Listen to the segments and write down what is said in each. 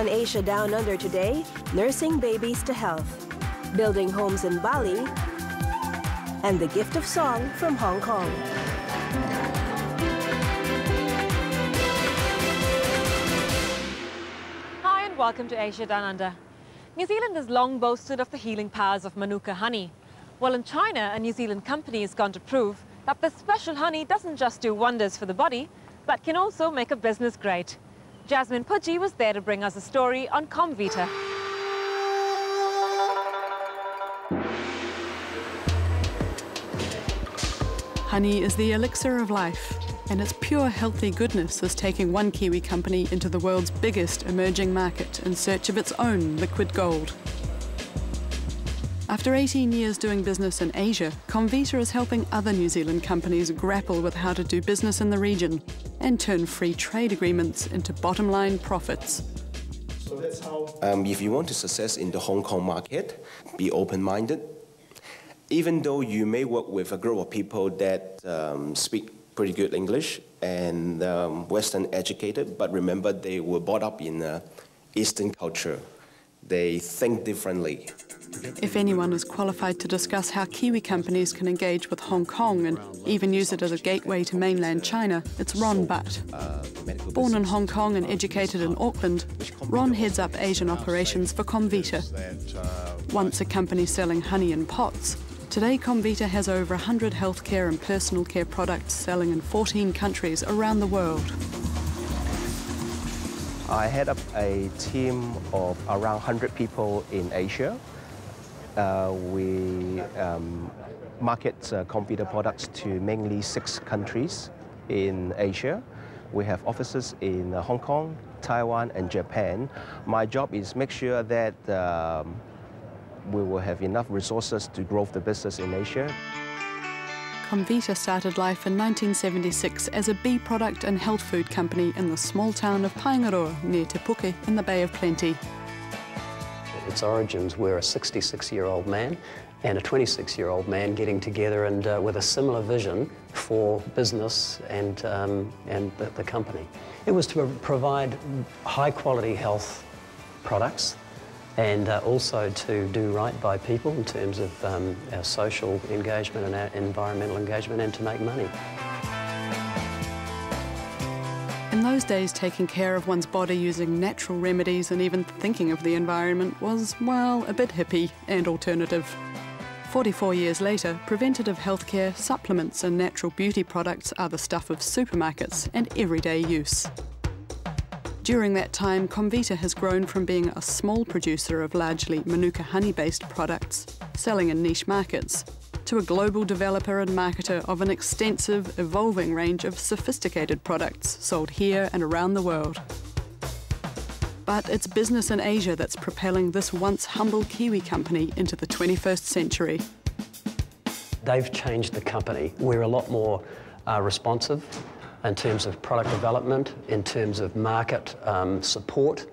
On Asia Down Under today, nursing babies to health, building homes in Bali, and the gift of song from Hong Kong. Hi and welcome to Asia Down Under. New Zealand has long boasted of the healing powers of Manuka honey. Well, in China, a New Zealand company has gone to prove that this special honey doesn't just do wonders for the body, but can also make a business great. Jasmine Pudgy was there to bring us a story on Comvita. Honey is the elixir of life, and its pure healthy goodness is taking one Kiwi company into the world's biggest emerging market in search of its own liquid gold. After 18 years doing business in Asia, Comvita is helping other New Zealand companies grapple with how to do business in the region and turn free trade agreements into bottom-line profits. So that's how... if you want to success in the Hong Kong market, be open-minded. Even though you may work with a group of people that speak pretty good English and Western educated, but remember they were brought up in Eastern culture. They think differently. If anyone is qualified to discuss how Kiwi companies can engage with Hong Kong and even use it as a gateway to mainland China, it's Ron Butt. Born in Hong Kong and educated in Auckland, Ron heads up Asian operations for Comvita. Once a company selling honey in pots, today Comvita has over 100 healthcare and personal care products selling in 14 countries around the world. I head up a team of around 100 people in Asia. We market Comvita products to mainly 6 countries in Asia. We have offices in Hong Kong, Taiwan, and Japan. My job is make sure that we will have enough resources to grow the business in Asia. Comvita started life in 1976 as a bee product and health food company in the small town of Paengaroa near Te Puke in the Bay of Plenty. Its origins were a 66-year-old man and a 26-year-old man getting together and with a similar vision for business and the company. It was to provide high-quality health products and also to do right by people in terms of our social engagement and our environmental engagement, and to make money. In those days, taking care of one's body using natural remedies and even thinking of the environment was, well, a bit hippie and alternative. 44 years later, preventative healthcare, supplements and natural beauty products are the stuff of supermarkets and everyday use. During that time, Comvita has grown from being a small producer of largely Manuka honey-based products, selling in niche markets, to a global developer and marketer of an extensive, evolving range of sophisticated products sold here and around the world. But it's business in Asia that's propelling this once humble Kiwi company into the 21st century. They've changed the company. We're a lot more responsive in terms of product development, in terms of market support,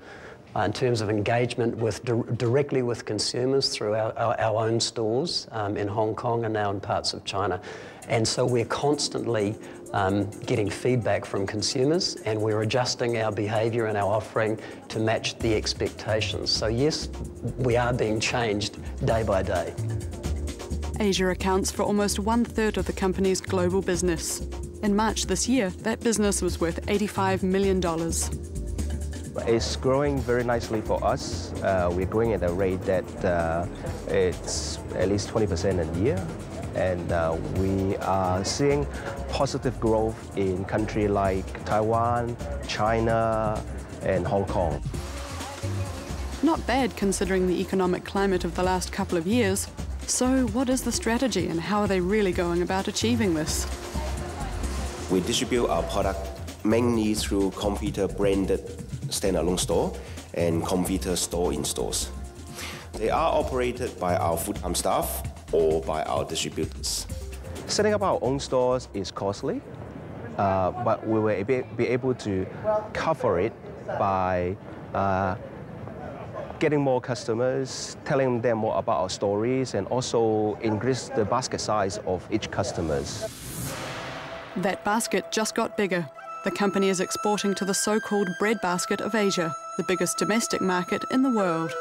in terms of engagement with directly with consumers through our own stores in Hong Kong and now in parts of China. And so we're constantly getting feedback from consumers, and we're adjusting our behaviour and our offering to match the expectations. So yes, we are being changed day by day. Asia accounts for almost 1/3 of the company's global business. In March this year, that business was worth $85 million. It's growing very nicely for us. We're growing at a rate that it's at least 20% a year. And we are seeing positive growth in countries like Taiwan, China, and Hong Kong. Not bad considering the economic climate of the last couple of years. So what is the strategy and how are they really going about achieving this? We distribute our product mainly through Comvita branded standalone store and Comvita store in stores. They are operated by our full-time staff or by our distributors. Setting up our own stores is costly, but we will be able to cover it by getting more customers, telling them more about our stories, and also increase the basket size of each customer. That basket just got bigger. The company is exporting to the so-called breadbasket of Asia, the biggest domestic market in the world.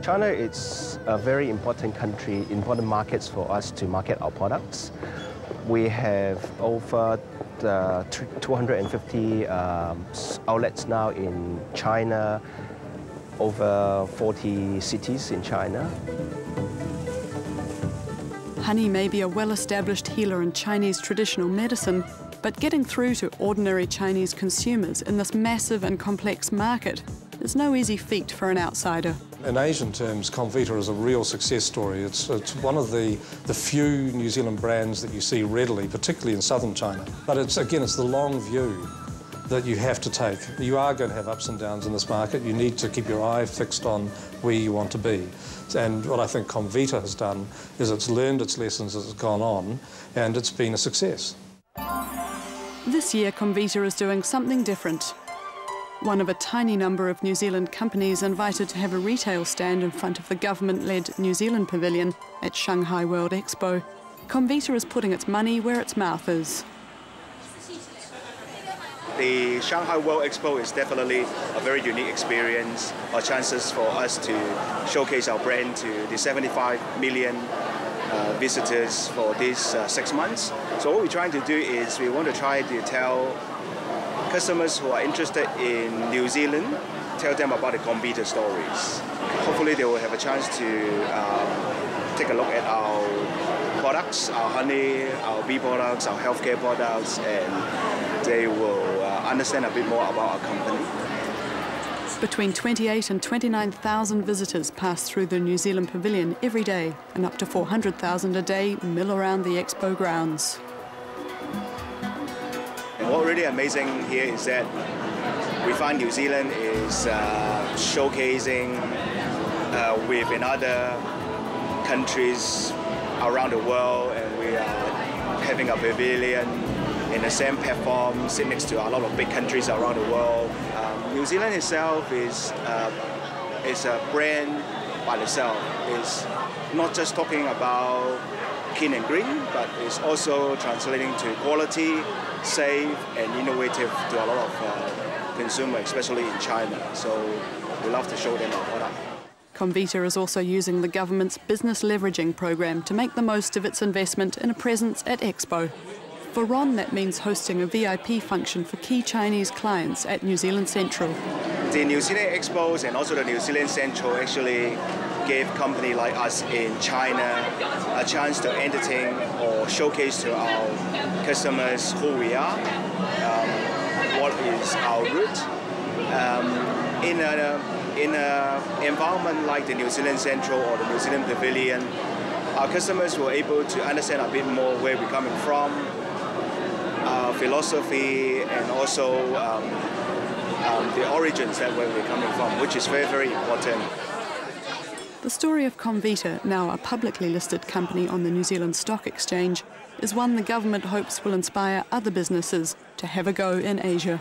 China is a very important country, important markets for us to market our products. We have over 250 outlets now in China, over 40 cities in China. Honey may be a well-established healer in Chinese traditional medicine, but getting through to ordinary Chinese consumers in this massive and complex market is no easy feat for an outsider. In Asian terms, Comvita is a real success story. It's one of the few New Zealand brands that you see readily, particularly in southern China. But it's the long view that you have to take. You are going to have ups and downs in this market. You need to keep your eye fixed on where you want to be. And what I think Comvita has done is it's learned its lessons as it's gone on, and it's been a success. This year, Comvita is doing something different. One of a tiny number of New Zealand companies invited to have a retail stand in front of the government-led New Zealand pavilion at Shanghai World Expo. Comvita is putting its money where its mouth is. The Shanghai World Expo is definitely a very unique experience, or chances for us to showcase our brand to the 75 million visitors for these 6 months. So what we're trying to do is we want to try to tell customers who are interested in New Zealand, tell them about the Comvita stories. Hopefully they will have a chance to take a look at our products, our honey, our bee products, our healthcare products, and they will understand a bit more about our company. Between 28 and 29,000 visitors pass through the New Zealand pavilion every day, and up to 400,000 a day mill around the expo grounds. And what really amazing here is that we find New Zealand is showcasing with other countries around the world, and we are having a pavilion in the same platform, sit next to a lot of big countries around the world. New Zealand itself is a brand by itself. It's not just talking about clean and green, but it's also translating to quality, safe, and innovative to a lot of consumers, especially in China. So we love to show them our product. Comvita is also using the government's business leveraging program to make the most of its investment in a presence at Expo. For Ron, that means hosting a VIP function for key Chinese clients at New Zealand Central. The New Zealand Expos and also the New Zealand Central actually gave companies like us in China a chance to entertain or showcase to our customers who we are, what is our route. In an environment like the New Zealand Central or the New Zealand Pavilion, our customers were able to understand a bit more where we're coming from, our philosophy, and also the origins that where we're coming from, which is very, very important. The story of Comvita, now a publicly listed company on the New Zealand Stock Exchange, is one the government hopes will inspire other businesses to have a go in Asia.